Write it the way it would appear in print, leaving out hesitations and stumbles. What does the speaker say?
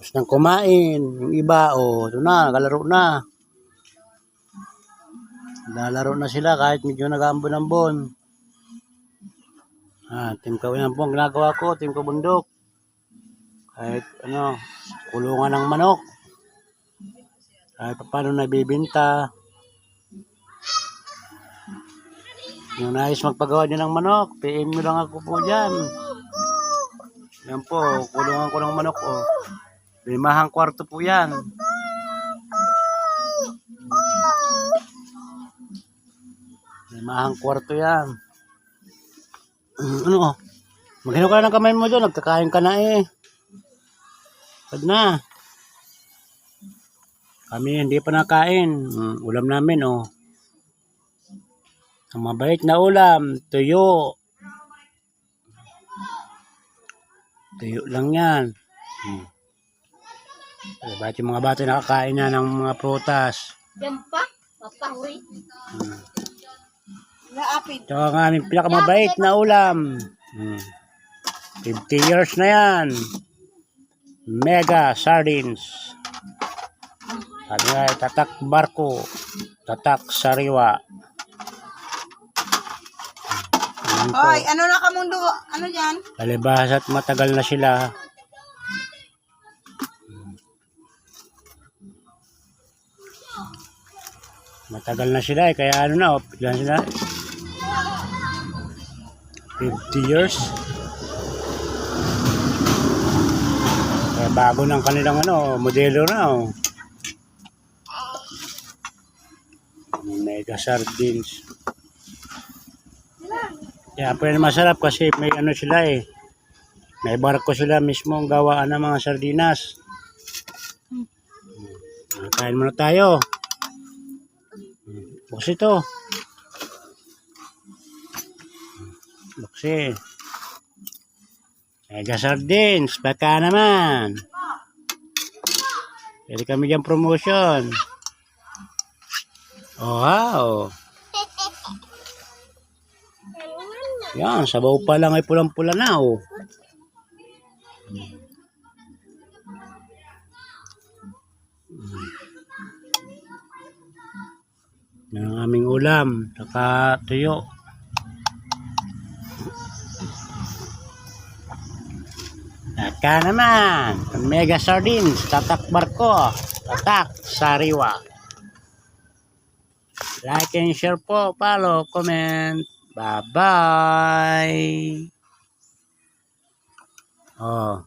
Tapos nang kumain. Yung iba, ito na, nakalaro na. Nalaro na sila kahit medyo nag-ambon-ambon. Team Kawinan po ang ginagawa ko, Team Kabundok. Kahit kulungan ng manok. Kahit paano nabibinta. Yung nais magpagawa nyo ng manok, PM nyo lang ako po dyan. Yan po, kulungan ko ng manok. 5 kwarto po yan. Limahang kwarto yan. Maghino ka na ng kamay mo doon. Nagkakain ka na eh. Pag na. Kami hindi pa nakain. Ulam namin Ang mabait na ulam. Tuyo. Tuyo lang yan. Bakit yung mga bata nakakain na ng mga prutas? Yan pa. Papahoy. Ito ang aming pinakamabait na ulam. 50 years na yan. Mega sardines. Sabi nga, tatak barko. Tatak sariwa. Hoy, ano na kamundo? Ano yan? Palibhas at matagal na sila. Matagal na sila kaya yan sila. 50 years. Kaya bago ng kanilang modelo na Mega sardines. Kaya po yan masarap kasi may sila may barko sila mismo ang gawaan ng mga sardinas. Kain muna tayo. Buksi ito. Buksi. Mega sardines. Baka naman. Pwede kami dyan promotion. Wow. Yan. Sabaw pa lang ay pulang-pula na Yan ang aming ulam. Saka tuyo. Saka naman. Mega sardines. Tatak barko. Tatak sariwa. Like and share po. Follow. Comment. Bye-bye. Wow.